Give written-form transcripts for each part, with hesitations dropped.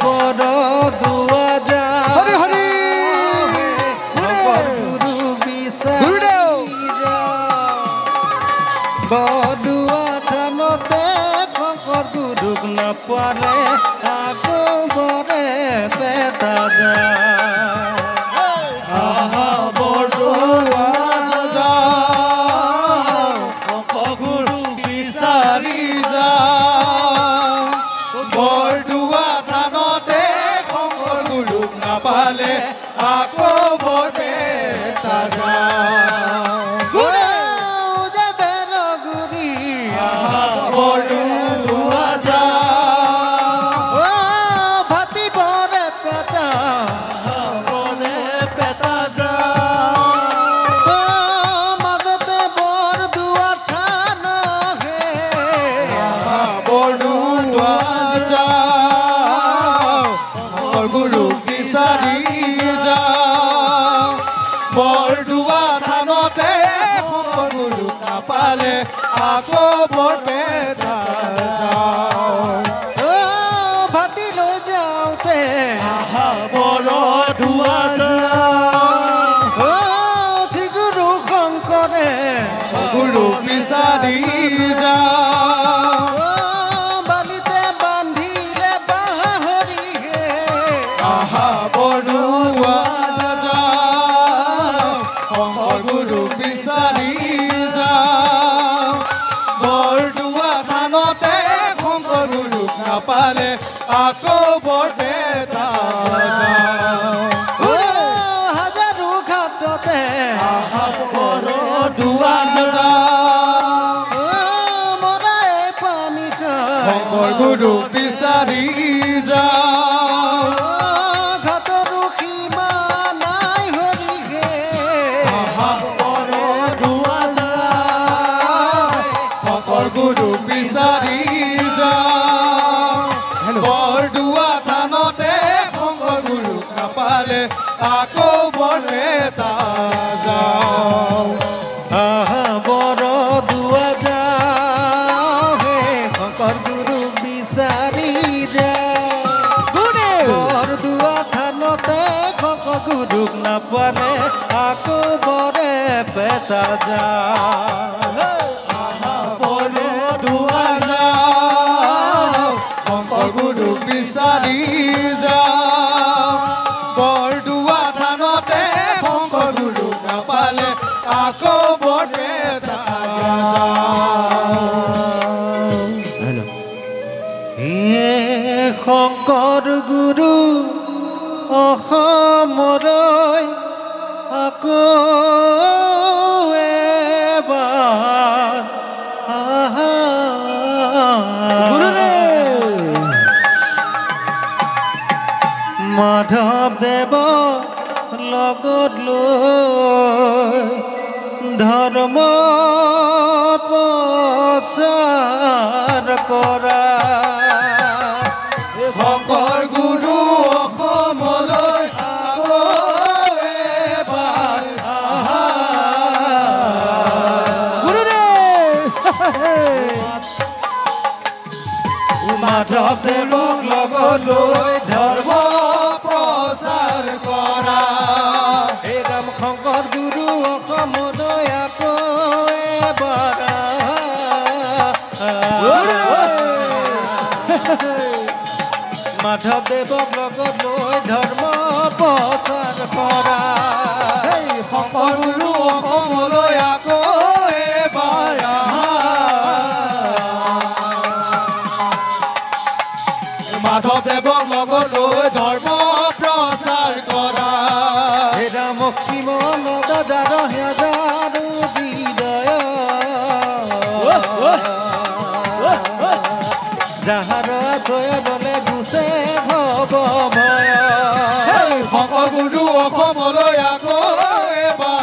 বৰ দুৱা যা হৰি হৰি শংকৰ গুৰু বিচাৰি যা বৰদুৱা থানতে শংকৰ গুৰুক নাপালে আকৌ বৰে পেটা যা আহা বৰদুৱা যা শংকৰ গুৰু বিচাৰি যা বৰদুৱা থানতে শংকৰ গুৰুক নাপালে আকৌ বৰে পেটা যা বিচাৰি যা বৰদুৱা থানতে শংকৰ গুৰুক নাপালে আকৌ বৰপেটা যাওঁ ভাতি লৈ যাওঁতে আহা বৰদুৱা শ্ৰীগুৰু শংকৰে গুৰুক বিচাৰি যা বৰদুৱা যা শংকৰ গুৰুক বিচাৰি যা বৰদুৱা থানতে শংকৰ গুৰুক নাপালে আকৌ বৰপেটা যাওঁ হাজাৰো ঘাটতে আহা বৰদুৱা যা মৰাই পানী শংকৰ গুৰুক বিচাৰি যা গুৰুক বিচাৰি যা বৰদুৱা থানতে শংকৰ গুৰুক নাপালে আকৌ বৰপেটা যাওঁ বৰদুৱা যাওঁ হে শংকৰ গুৰুক বিচাৰি যা বৰদুৱা থানতে শংকৰ গুৰুক নাপালে আকৌ বৰপেটা যাওঁ গুৰুক বিচাৰি যা বৰদুৱা থানতে শংকৰ গুৰুক নাপালে আকৌ বৰপেটা যাওঁ হে শংকৰ গুৰু অসমলৈ আকৌ এবাৰ মাধৱদেৱ লগত লৈ ধৰ্ম প্ৰচাৰ কৰা শংকৰ গুৰু অসমলৈ আকৌ এবাৰ মাধৱদেৱক লগত লৈ ধৰ্ম প্ৰচাৰ কৰা হে ৰাম শংকৰ গুৰু অসমলৈ আকৌ এবাৰ মাধৱদেৱক লগত লৈ ধৰ্ম প্ৰচাৰ কৰা শংকৰ গুৰু অসমলৈ আকৌ এবাৰ মাধৱদেৱক লগত লৈ ধৰ্ম প্ৰচাৰ কৰা হে ৰাম সীমনত যাৰ হেজাৰো হৃদয় যাহাৰ আশ্ৰয় ললে গুচে ভৱ ভয় শংকৰ গুৰু অসমলৈ আকৌ এবাৰ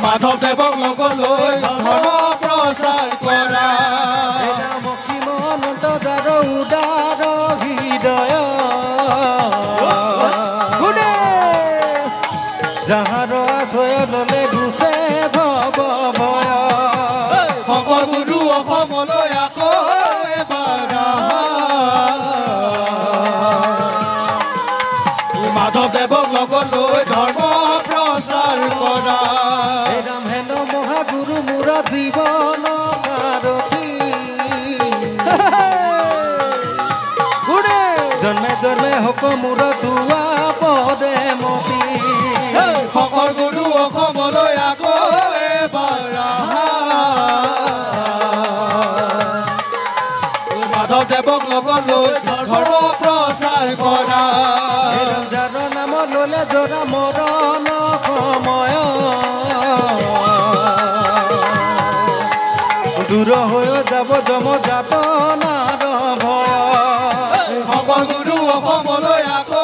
মাধৱদেৱক লগত লৈ ধৰ্ম প্ৰচাৰ কৰা মনত যাৰ উদাৰ হৃদয় যাহাৰ আশ্ৰয় ললে গুচে ভৱ ভয় শংকৰ গুৰু অসমলৈ আকৌ মোৰ দুৱা পদে মতি শংকৰ গুৰু অসমলৈ আকৌ এবাৰ আহা মাধৱদেৱক লগত লৈ ধৰ্ম প্ৰচাৰ কৰা যাৰ নাম ললে জৰা মৰণ সময় দূৰ হৈ যাব যম যাতনাৰ ভয় শংকৰ গুৰু অসমলৈ আকৌ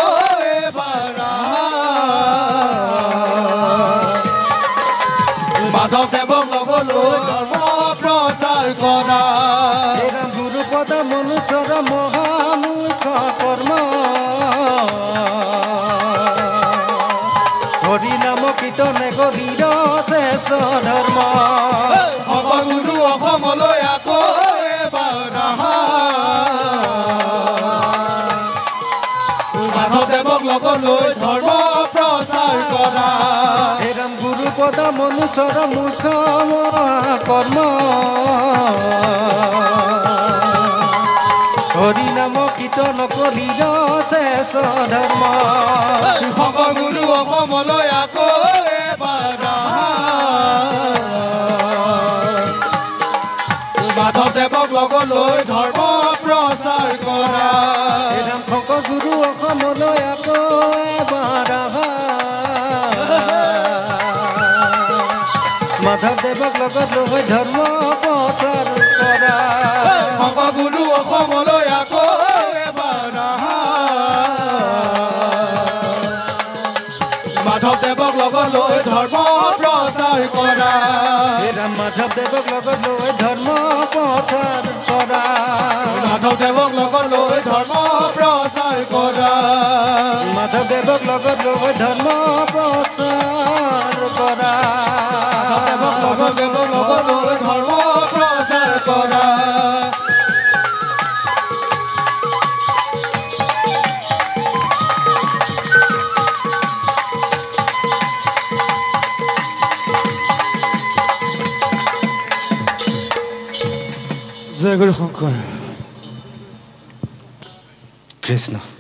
এবাৰ আহা মাধৱদেৱক লগত লৈ ধৰ্ম প্ৰচাৰ কৰা গুৰু পদ মনুষ্যৰ মহামুখ্য কৰ্ম হৰি নাম কীৰ্তনে গভীৰ শ্ৰেষ্ঠ ধৰ্ম শংকৰ গুৰু অসমলৈ আকৌ এবাৰ আহা মাধৱদেৱক লগত লৈ ধৰ্ম প্ৰচাৰ কৰা ৰাম গুৰু পদ মনুষ্যৰ মুখ্য কৰ্ম হৰি নাম কীৰ্তন গভীৰ শ্ৰেষ্ঠ ধৰ্ম শংকৰ গুৰু অসমলৈ আকৌ এবাৰ আহা মাধৱদেৱক লগত লৈ ধৰ্ম প্ৰচাৰ কৰা ৰাম শংকৰ গুৰু অসমলৈ আকৌ এবাৰ আহা মাধৱদেৱক লগত লৈ ধৰ্ম প্ৰচাৰ কৰা শংকৰ গুৰু অসমলৈ আকৌ এবাৰ আহা মাধৱদেৱক লগত লৈ ধৰ্ম প্ৰচাৰ কৰা ৰাম মাধৱদেৱক লগত লৈ ধৰ্ম প্ৰচাৰ কৰা মাধৱদেৱক লগত লৈ ধৰ্ম প্ৰচাৰ কৰা মাধৱদেৱক লগত লৈ ধৰ্ম প্ৰচাৰ কৰা মাধৱদেৱক লগত লৈ ধৰ্ম প্ৰচাৰ কৰা জয় গুৰু শংকৰ কৃষ্ণ